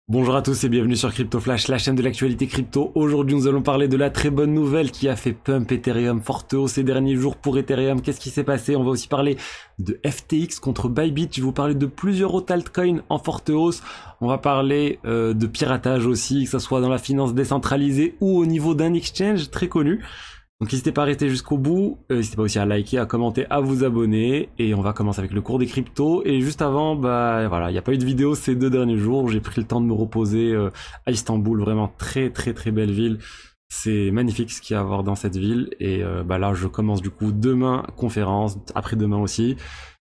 Bonjour à tous et bienvenue sur Crypto Flash, la chaîne de l'actualité crypto. Aujourd'hui, nous allons parler de la très bonne nouvelle qui a fait pump Ethereum, forte hausse ces derniers jours pour Ethereum. Qu'est-ce qui s'est passé? On va aussi parler de FTX contre Bybit. Je vais vous parler de plusieurs autres altcoins en forte hausse. On va parler de piratage aussi, que ce soit dans la finance décentralisée ou au niveau d'un exchange très connu. Donc n'hésitez pas à rester jusqu'au bout, n'hésitez pas aussi à liker, à commenter, à vous abonner, et on va commencer avec le cours des cryptos. Et juste avant, voilà, il n'y a pas eu de vidéo ces 2 derniers jours, j'ai pris le temps de me reposer à Istanbul, vraiment très belle ville. C'est magnifique ce qu'il y a à voir dans cette ville, et là je commence du coup demain conférence, après-demain aussi.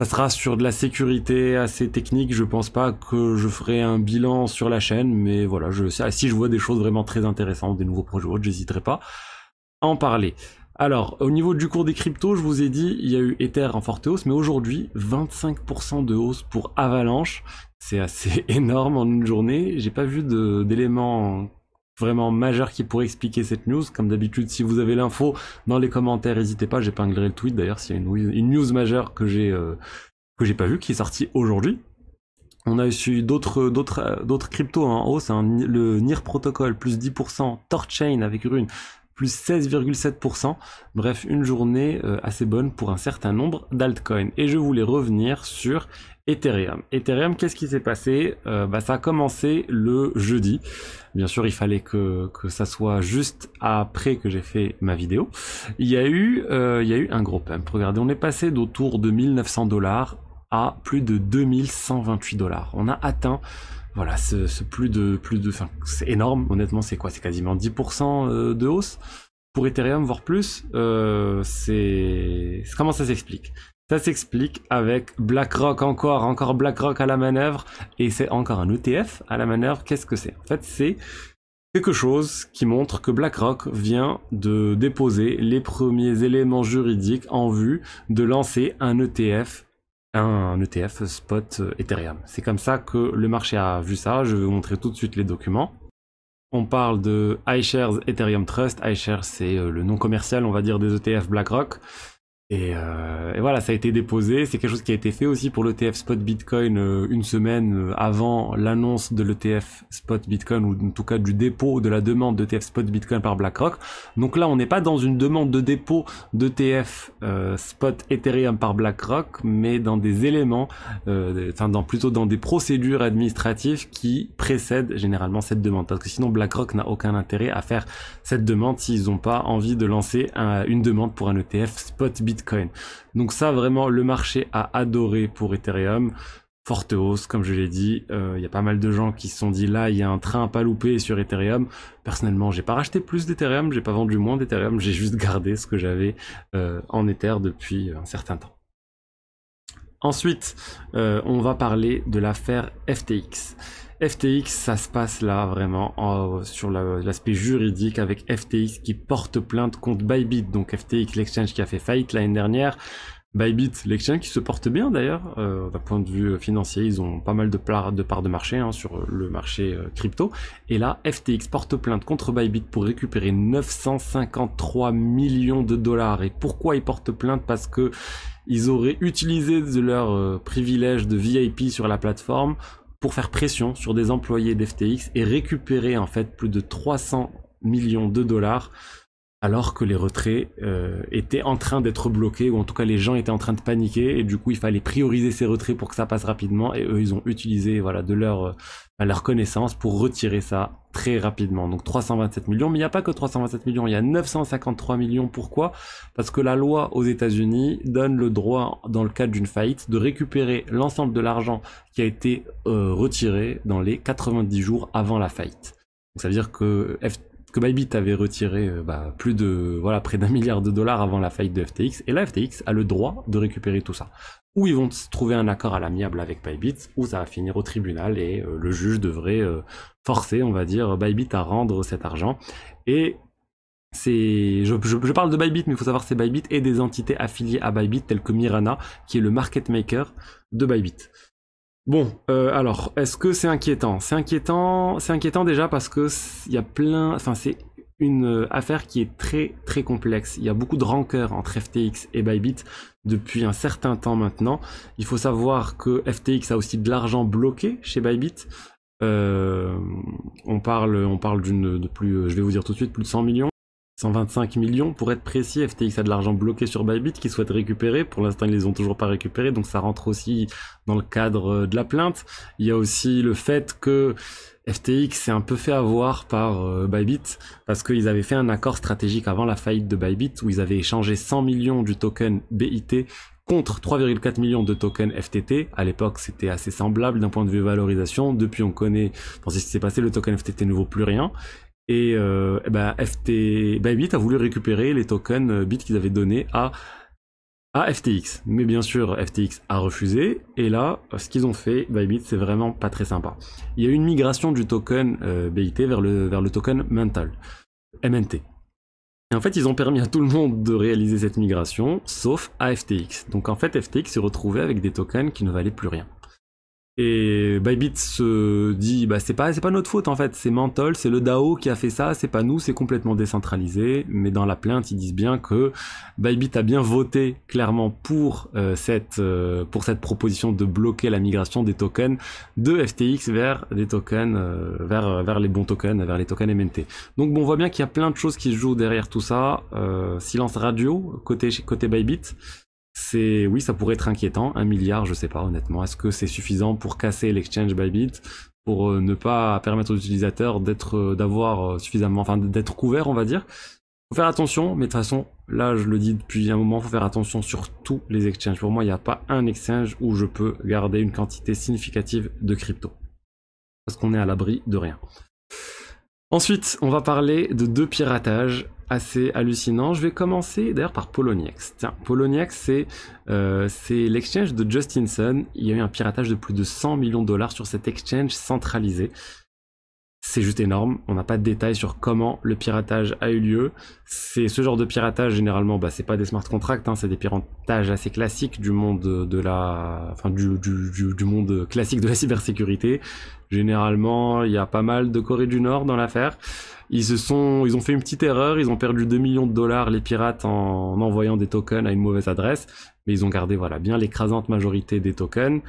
Ça sera sur de la sécurité assez technique, je pense pas que je ferai un bilan sur la chaîne, mais voilà, si je vois des choses vraiment très intéressantes, des nouveaux projets autres, j'hésiterai pas en parler. Alors, au niveau du cours des cryptos, je vous ai dit, il y a eu Ether en forte hausse, mais aujourd'hui, 25% de hausse pour Avalanche. C'est assez énorme en une journée. J'ai pas vu d'éléments vraiment majeurs qui pourraient expliquer cette news. Comme d'habitude, si vous avez l'info dans les commentaires, n'hésitez pas, j'épinglerai le tweet d'ailleurs s'il y a une news majeure que j'ai pas vu, qui est sortie aujourd'hui. On a aussi d'autres cryptos en hausse, le NIR Protocol plus 10%, Torchain avec Rune plus 16,7%. Bref, une journée assez bonne pour un certain nombre d'altcoins. Et je voulais revenir sur Ethereum. Ethereum, qu'est-ce qui s'est passé? Ça a commencé le jeudi. Bien sûr, il fallait que ça soit juste après que j'ai fait ma vidéo. Il y a eu un gros pump. Regardez, on est passé d'autour de 1900$ à plus de 2128$. On a atteint, voilà, enfin, c'est énorme, honnêtement, c'est quoi? C'est quasiment 10% de hausse pour Ethereum, voire plus. Comment ça s'explique? Ça s'explique avec BlackRock, encore BlackRock à la manœuvre, et c'est encore un ETF à la manœuvre. Qu'est-ce que c'est? En fait, c'est quelque chose qui montre que BlackRock vient de déposer les premiers éléments juridiques en vue de lancer un ETF spot Ethereum. C'est comme ça que le marché a vu ça. Je vais vous montrer tout de suite les documents. On parle de iShares Ethereum Trust. iShares, c'est le nom commercial, on va dire, des ETF BlackRock. Et voilà, ça a été déposé. C'est quelque chose qui a été fait aussi pour l'ETF Spot Bitcoin une semaine avant l'annonce de l'ETF Spot Bitcoin, ou en tout cas du dépôt de la demande d'ETF Spot Bitcoin par BlackRock. Donc là, on n'est pas dans une demande de dépôt d'ETF Spot Ethereum par BlackRock, mais dans des éléments, plutôt dans des procédures administratives qui précèdent généralement cette demande. Parce que sinon, BlackRock n'a aucun intérêt à faire cette demande s'ils n'ont pas envie de lancer une demande pour un ETF Spot Bitcoin. Donc ça, vraiment, le marché a adoré pour Ethereum. Forte hausse, comme je l'ai dit. Il y a pas mal de gens qui se sont dit, là, il y a un train à pas louper sur Ethereum. Personnellement, j'ai pas racheté plus d'Ethereum, j'ai pas vendu moins d'Ethereum, j'ai juste gardé ce que j'avais en Ether depuis un certain temps. Ensuite, on va parler de l'affaire FTX. FTX, ça se passe là vraiment sur l'aspect juridique, avec FTX qui porte plainte contre Bybit. Donc FTX, l'exchange qui a fait faillite l'année dernière. Bybit, l'exchange qui se porte bien d'ailleurs, d'un point de vue financier. Ils ont pas mal de parts de marché sur le marché crypto. Et là, FTX porte plainte contre Bybit pour récupérer 953 millions de dollars. Et pourquoi ils portent plainte? Parce que ils auraient utilisé de leur privilège de VIP sur la plateforme pour faire pression sur des employés d'FTX et récupérer en fait plus de 300 millions de dollars, alors que les retraits étaient en train d'être bloqués, ou en tout cas les gens étaient en train de paniquer, et du coup il fallait prioriser ces retraits pour que ça passe rapidement, et eux ils ont utilisé de leur connaissance pour retirer ça très rapidement. Donc 327 millions, mais il n'y a pas que 327 millions, il y a 953 millions. Pourquoi? Parce que la loi aux États-Unis donne le droit, dans le cadre d'une faillite, de récupérer l'ensemble de l'argent qui a été retiré dans les 90 jours avant la faillite. Donc ça veut dire que Bybit avait retiré près d'1 milliard de dollars avant la faillite de FTX, et là FTX a le droit de récupérer tout ça. Ou ils vont trouver un accord à l'amiable avec Bybit, ou ça va finir au tribunal, et le juge devrait forcer, on va dire, Bybit à rendre cet argent. Et je parle de Bybit, mais il faut savoir que c'est Bybit et des entités affiliées à Bybit, telles que Mirana, qui est le market maker de Bybit. Bon, alors, est-ce que c'est inquiétant? C'est inquiétant déjà parce que c'est une affaire qui est très complexe. Il y a beaucoup de rancœur entre FTX et Bybit depuis un certain temps maintenant. Il faut savoir que FTX a aussi de l'argent bloqué chez Bybit. on parle de plus, je vais vous dire tout de suite, plus de 100 millions. 125 millions pour être précis. FTX a de l'argent bloqué sur Bybit qu'ils souhaitent récupérer. Pour l'instant, ils les ont toujours pas récupérés, donc ça rentre aussi dans le cadre de la plainte. Il y a aussi le fait que FTX s'est un peu fait avoir par Bybit parce qu'ils avaient fait un accord stratégique avant la faillite de Bybit où ils avaient échangé 100 millions du token BIT contre 3,4 millions de tokens FTT. À l'époque, c'était assez semblable d'un point de vue valorisation. Depuis, on connaît, dans ce qui s'est passé, le token FTT ne vaut plus rien. Et Bybit a voulu récupérer les tokens BIT qu'ils avaient donnés à FTX. Mais bien sûr, FTX a refusé. Et là, ce qu'ils ont fait, Bybit, c'est vraiment pas très sympa. Il y a eu une migration du token BIT vers le token Mental, MNT. Et en fait, ils ont permis à tout le monde de réaliser cette migration, sauf à FTX. Donc en fait, FTX s'est retrouvé avec des tokens qui ne valaient plus rien. Et Bybit se dit, bah c'est pas notre faute en fait, c'est Mantle, c'est le DAO qui a fait ça, c'est pas nous, c'est complètement décentralisé. Mais dans la plainte, ils disent bien que Bybit a bien voté clairement pour cette proposition de bloquer la migration des tokens de FTX vers des tokens, vers les bons tokens, vers les tokens MNT. Donc bon, on voit bien qu'il y a plein de choses qui se jouent derrière tout ça. Silence radio côté Bybit. Oui, ça pourrait être inquiétant. 1 milliard, je sais pas honnêtement. Est-ce que c'est suffisant pour casser l'exchange Bybit, pour ne pas permettre aux utilisateurs d'avoir suffisamment, enfin d'être couverts, on va dire. Faut faire attention, mais de toute façon, là je le dis depuis un moment, faut faire attention sur tous les exchanges. Pour moi, il n'y a pas un exchange où je peux garder une quantité significative de crypto. Parce qu'on est à l'abri de rien. Ensuite, on va parler de 2 piratages assez hallucinants. Je vais commencer d'ailleurs par Poloniex. Tiens, Poloniex, c'est l'exchange de Justin Sun. Il y a eu un piratage de plus de 100 millions de dollars sur cet exchange centralisé. C'est juste énorme. On n'a pas de détails sur comment le piratage a eu lieu. C'est ce genre de piratage, généralement, bah, c'est pas des smart contracts, hein, c'est des piratages assez classiques du monde du monde classique de la cybersécurité. Généralement, il y a pas mal de Corée du Nord dans l'affaire. Ils ont fait une petite erreur, ils ont perdu 2 millions de dollars, les pirates, en envoyant des tokens à une mauvaise adresse, mais ils ont gardé, voilà, bien l'écrasante majorité des tokens.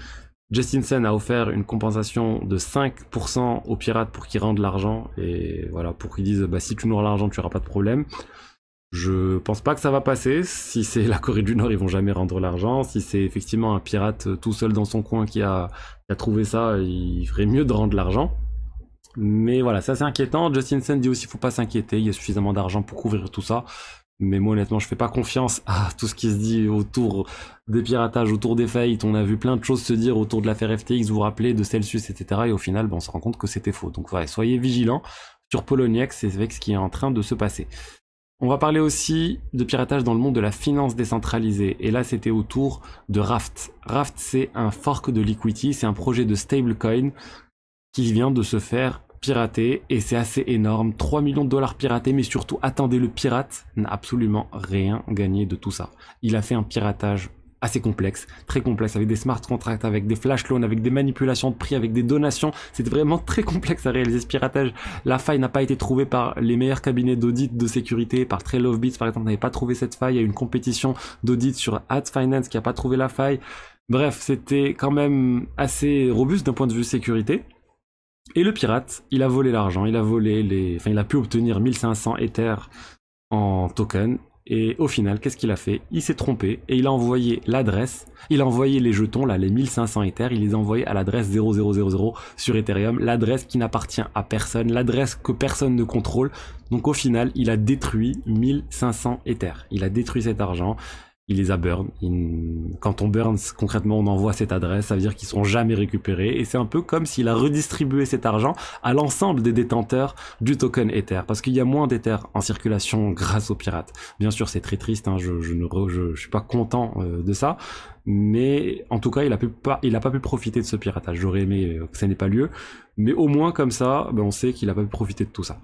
Justin Sun a offert une compensation de 5% aux pirates pour qu'ils rendent l'argent, et voilà, pour qu'ils disent, bah, si tu nous rends l'argent, tu n'auras pas de problème. Je pense pas que ça va passer. Si c'est la Corée du Nord, ils vont jamais rendre l'argent. Si c'est effectivement un pirate tout seul dans son coin qui a trouvé ça, il ferait mieux de rendre l'argent. Mais voilà, ça c'est inquiétant. Justin Sun dit aussi, faut pas s'inquiéter, il y a suffisamment d'argent pour couvrir tout ça. Mais moi honnêtement, je fais pas confiance à tout ce qui se dit autour des piratages, autour des faillites. On a vu plein de choses se dire autour de l'affaire FTX, vous vous rappelez, de Celsius, etc. Et au final, on se rend compte que c'était faux. Donc voilà, soyez vigilants sur Poloniex, c'est avec ce qui est en train de se passer. On va parler aussi de piratage dans le monde de la finance décentralisée. Et là, c'était autour de Raft. Raft, c'est un fork de Liquidity, c'est un projet de stablecoin qui vient de se faire pirater, et c'est assez énorme. 3 millions de dollars piratés, mais surtout, attendez, le pirate n'a absolument rien gagné de tout ça. Il a fait un piratage assez complexe, très complexe, avec des smart contracts, avec des flash loans, avec des manipulations de prix, avec des donations. C'était vraiment très complexe à réaliser ce piratage. La faille n'a pas été trouvée par les meilleurs cabinets d'audit de sécurité, par TrailOfBits par exemple, n'avait pas trouvé cette faille. Il y a eu une compétition d'audit sur AdFinance qui n'a pas trouvé la faille. Bref, c'était quand même assez robuste d'un point de vue sécurité. Et le pirate, il a volé l'argent, il a pu obtenir 1500 Ethers en token. Et au final, qu'est-ce qu'il a fait? Il s'est trompé et il a envoyé l'adresse, il a envoyé les jetons, là, les 1500 Ethers, il les a envoyés à l'adresse 0000 sur Ethereum, l'adresse qui n'appartient à personne, l'adresse que personne ne contrôle. Donc au final, il a détruit 1500 Ethers. Il a détruit cet argent. Il les a burn. Quand on burn, concrètement, on envoie cette adresse, ça veut dire qu'ils sont jamais récupérés. Et c'est un peu comme s'il a redistribué cet argent à l'ensemble des détenteurs du token Ether. Parce qu'il y a moins d'Ether en circulation grâce aux pirates. Bien sûr, c'est très triste, hein, je suis pas content de ça. Mais en tout cas, il a pas pu profiter de ce piratage. J'aurais aimé que ça n'ait pas lieu. Mais au moins, comme ça, on sait qu'il a pas pu profiter de tout ça.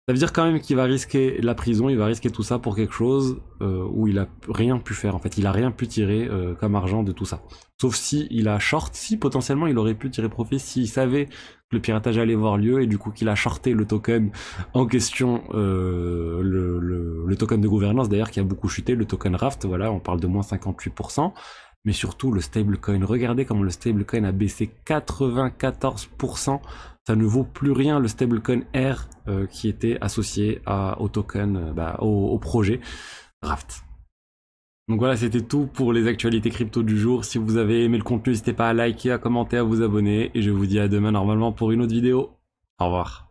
Ça veut dire quand même qu'il va risquer la prison, il va risquer tout ça pour quelque chose où il a rien pu faire. En fait, il a rien pu tirer comme argent de tout ça. Sauf si il a short, si potentiellement il aurait pu tirer profit s'il savait que le piratage allait avoir lieu et du coup qu'il a shorté le token en question, le token de gouvernance d'ailleurs qui a beaucoup chuté, le token Raft, voilà, on parle de moins 58%. Mais surtout le stablecoin, regardez comment le stablecoin a baissé 94%. ça ne vaut plus rien le stablecoin R qui était associé au token, au projet Raft. Donc voilà, c'était tout pour les actualités crypto du jour. Si vous avez aimé le contenu, n'hésitez pas à liker, à commenter, à vous abonner. Et je vous dis à demain normalement pour une autre vidéo. Au revoir.